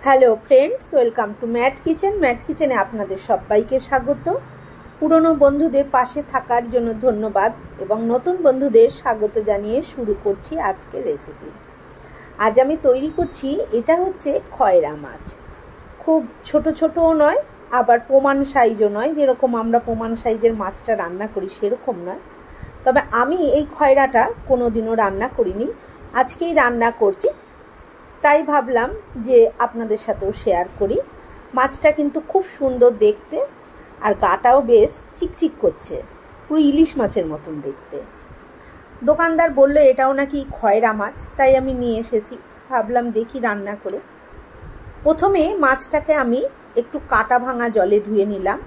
Hello friends, welcome to Matt kitchen. Matt কিচেনে আপনাদের সবাইকে স্বাগত। পুরনো বন্ধুদের পাশে থাকার জন্য ধন্যবাদ এবং নতুন বন্ধুদের স্বাগত জানিয়ে শুরু করছি আজকের রেসিপি। আজ আমি তৈরি করছি, এটা হচ্ছে খয়রা মাছ। খুব ছোট ছোটও নয়, আবার প্রমাণ সাইজও নয়, যেরকম আমরা প্রমাণ সাইজের মাছটা রান্না করি সেরকম নয়। তবে আমি এই খয়রাটা কোনোদিনও রান্না করিনি, আজকেই রান্না করছি, তাই ভাবলাম যে আপনাদের সাথেও শেয়ার করি। মাছটা কিন্তু খুব সুন্দর দেখতে, আর গাটাও বেশ চিকচিক করছে, পুরো ইলিশ মাছের মতন দেখতে। দোকানদার বললো এটাও নাকি খয়রা মাছ, তাই আমি নিয়ে এসেছি, ভাবলাম দেখি রান্না করে। প্রথমে মাছটাকে আমি একটু কাটা ভাঙা জলে ধুয়ে নিলাম।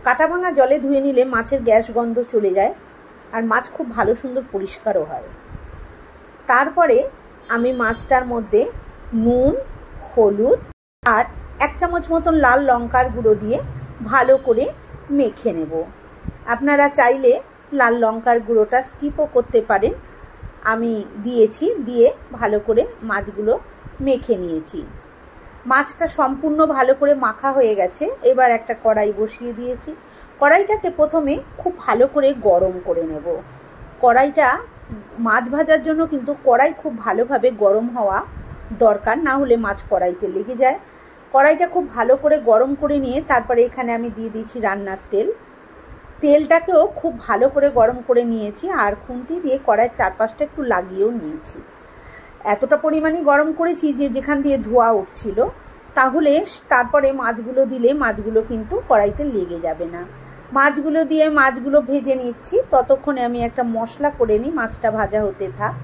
কাটা ভাঙা জলে ধুয়ে নিলে মাছের গ্যাস গন্ধ চলে যায়, আর মাছ খুব ভালো সুন্দর পরিষ্কারও হয়। তারপরে আমি মাছটার মধ্যে নুন, হলুদ আর 1 চামচ মতন লাল লঙ্কার গুঁড়ো দিয়ে ভালো করে মেখে নেব। আপনারা চাইলে লাল লঙ্কার গুঁড়োটা স্কিপও করতে পারেন, আমি দিয়েছি, দিয়ে ভালো করে মাছগুলো মেখে নিয়েছি। মাছটা সম্পূর্ণ ভালো করে মাখা হয়ে গেছে। এবার একটা কড়াই বসিয়ে দিয়েছি। কড়াইটাকে প্রথমে খুব ভালো করে গরম করে নেব। কড়াইটা মাছ ভাজার জন্য কিন্তু কড়াই খুব ভালোভাবে গরম হওয়া দরকার, না হলে মাছ কড়াইতে লেগে যায়। কড়াইটা খুব ভালো করে গরম করে নিয়ে তারপরে এখানে আমি দিয়ে দিয়েছি রান্নার তেল। তেলটাকেও খুব ভালো করে গরম করে নিয়েছি, আর খুন্তি দিয়ে কড়াইয়ের চারপাশটা একটু লাগিয়েও নিয়েছি। এতটা পরিমাণে গরম করেছি যে যেখান দিয়ে ধোঁয়া উঠছিল, তাহলে তারপরে মাছগুলো দিলে মাছগুলো কিন্তু কড়াইতে লেগে যাবে না। মাছগুলো দিয়ে মাছগুলো ভেজে নিচ্ছি, ততক্ষণে আমি একটা মশলা করে নিই, মাছটা ভাজা হতে থাক।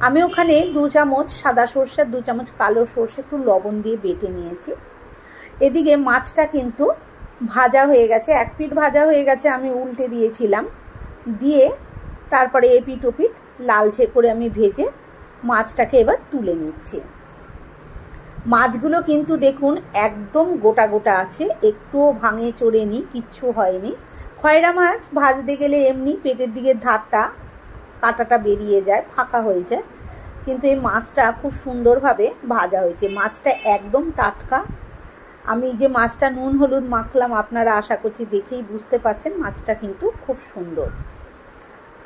আমি ওখানে 2 চামচ সাদা সর্ষে, 2 চামচ কালো সর্ষে একটু লবণ দিয়ে বেটে নিয়েছি। এদিকে মাছটা কিন্তু ভাজা হয়ে গেছে, এক পিঠ ভাজা হয়ে গেছে, আমি উল্টে দিয়েছিলাম, দিয়ে তারপরে এপিঠ ওপিঠ লালচে করে আমি ভেজে মাছটাকে এবার তুলে নিচ্ছি। মাছগুলো কিন্তু দেখুন একদম গোটা গোটা আছে, একটুও ভাঙে চড়েনি, কিচ্ছু হয়নি। খয়রা মাছ ভাজতে গেলে এমনি পেটের দিকে ধারটা, কাঁটাটা বেরিয়ে যায়, ফাঁকা হয়ে যায়, কিন্তু এই মাছটা খুব সুন্দরভাবে ভাজা হয়েছে। মাছটা একদম টাটকা। আমি যে মাছটা নুন হলুদ মাখলাম, আপনারা আশা করছি দেখেই বুঝতে পারছেন মাছটা কিন্তু খুব সুন্দর।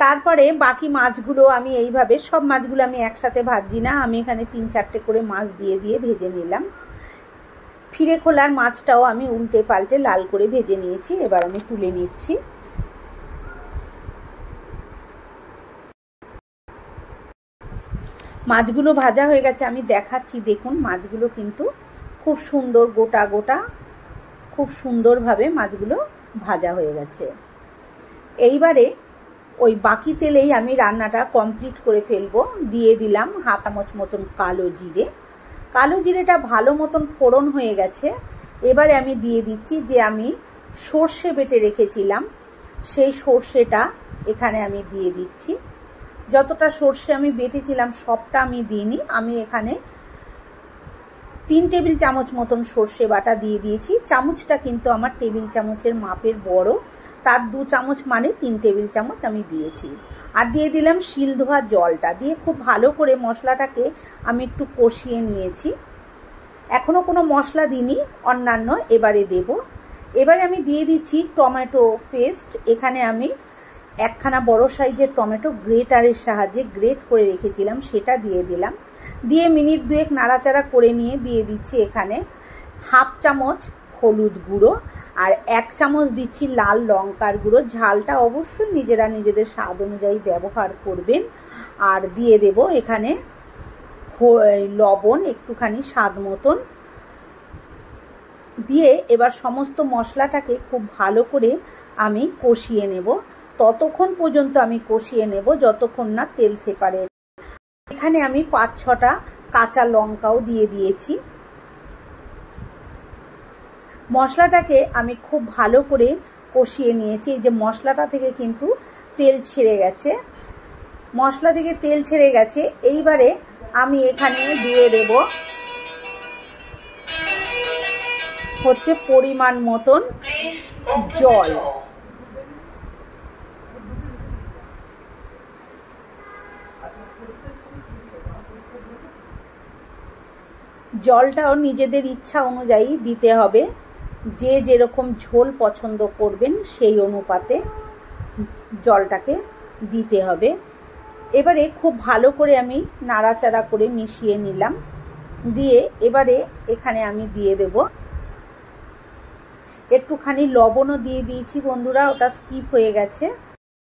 তারপরে বাকি মাছগুলো আমি এইভাবে, সব মাছগুলো আমি একসাথে ভাজছি না, আমি এখানে 3-4টে করে মাছ দিয়ে দিয়ে ভেজে নিলাম। ফিরে খোলার মাছটাও আমি উল্টে পাল্টে লাল করে ভেজে নিয়েছি। এবার আমি তুলে নিচ্ছি। মাছগুলো ভাজা হয়ে গেছে, আমি দেখাচ্ছি, দেখুন মাছগুলো কিন্তু খুব সুন্দর গোটা গোটা, খুব সুন্দরভাবে মাছগুলো ভাজা হয়ে গেছে। এইবারে ওই বাকি তেলেই আমি রান্নাটা কমপ্লিট করে ফেলবো। দিয়ে দিলাম 1/2 চামচ মতন কালো জিরে। কালো জিরেটা ভালো মতন ফোড়ন হয়ে গেছে। এবারে আমি দিয়ে দিচ্ছি যে আমি সর্ষে বেটে রেখেছিলাম, সেই সর্ষেটা এখানে আমি দিয়ে দিচ্ছি। যতটা সর্ষে আমি বেটেছিলাম সবটা আমি দিইনি, আমি এখানে 3 টেবিল চামচ মতন সর্ষে বাটা দিয়ে দিয়েছি। চামচটা কিন্তু আমার টেবিল চামচের মাপের বড়, তার 2 চামচ মানে 3 টেবিল চামচ আমি দিয়েছি। আর দিয়ে দিলাম শিল ধোয়া জলটা, দিয়ে খুব ভালো করে মশলাটাকে আমি একটু কষিয়ে নিয়েছি। এখনো কোনো মশলা দিইনি অন্যান্য, এবারে দেব। এবারে আমি দিয়ে দিচ্ছি টমেটো পেস্ট। এখানে আমি একখানা বড় সাইজের টমেটো গ্রেটারের সাহায্যে গ্রেট করে রেখেছিলাম, সেটা দিয়ে দিলাম। দিয়ে মিনিট 2 নাড়াচাড়া করে নিয়ে দিয়ে দিচ্ছি এখানে 1/2 চামচ হলুদ গুঁড়ো, আর 1 চামচ দিচ্ছি লাল লঙ্কার গুঁড়ো। ঝালটা অবশ্যই নিজেরা নিজেদের স্বাদ অনুযায়ী ব্যবহার করবেন। আর দিয়ে দেব এখানে লবণ একটুখানি স্বাদ মতন দিয়ে এবার সমস্ত মশলাটাকে খুব ভালো করে আমি কষিয়ে নেব। ততক্ষণ পর্যন্ত আমি কষিয়ে নেব যতক্ষণ না তেল সেপারেট। এখানে আমি 5-6টা কাঁচা লঙ্কাও দিয়ে দিয়েছি। মশলাটাকে আমি খুব ভালো করে কষিয়ে নিয়েছি। এই যে মশলাটা থেকে কিন্তু তেল ছেড়ে গেছে, মশলা থেকে তেল ছেড়ে গেছে। এইবারে আমি এখানে দিয়ে দেব হচ্ছে পরিমাণ মতন জল। জলটাও নিজেদের ইচ্ছা অনুযায়ী দিতে হবে, যে যেরকম ঝোল পছন্দ করবেন সেই অনুপাতে জলটাকে দিতে হবে। এবারে খুব ভালো করে আমি নাড়াচাড়া করে মিশিয়ে নিলাম। দিয়ে এবারে এখানে আমি দিয়ে দেব একটুখানি লবণও দিয়ে দিয়েছি বন্ধুরা, ওটা স্কিপ হয়ে গেছে।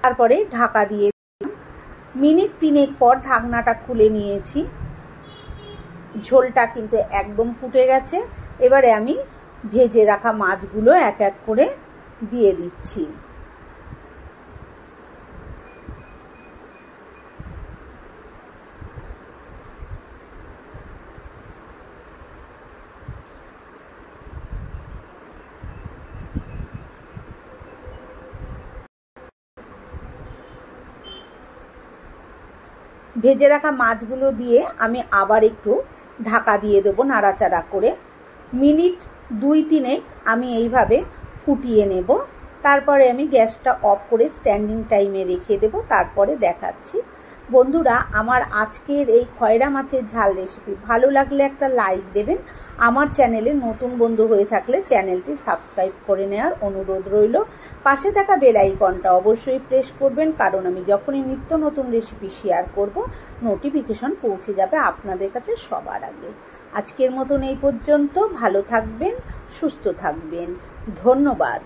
তারপরে ঢাকা দিয়ে মিনিট 3 পর ঢাকনাটা খুলে নিয়েছি। ঝোলটা কিন্তু একদম ফুটে গেছে। এবারে আমি ভেজে রাখা মাছগুলো এক এক করে দিয়ে দিচ্ছি। ভেজে রাখা মাছগুলো দিয়ে আমি আবার একটু ঢাকা দিয়ে দেবো নাড়াচাড়া করে। মিনিট 2-3 আমি এইভাবে ফুটিয়ে নেব। তারপরে আমি গ্যাসটা অফ করে স্ট্যান্ডিং টাইমে রেখে দেব। তারপরে দেখাচ্ছি। বন্ধুরা, আমার আজকের এই খয়রা মাছের ঝাল রেসিপি ভালো লাগলে একটা লাইক দেবেন। আমার চ্যানেলে নতুন বন্ধু হয়ে থাকলে চ্যানেলটি সাবস্ক্রাইব করে নেওয়ার অনুরোধ রইল। পাশে থাকা বেল আইকনটা অবশ্যই প্রেস করবেন, কারণ আমি যখনই নিত্য নতুন রেসিপি শেয়ার করব নোটিফিকেশন পৌঁছে যাবে আপনাদের কাছে সবার আগে। আজকের মতন এই পর্যন্ত। ভালো থাকবেন, সুস্থ থাকবেন। ধন্যবাদ।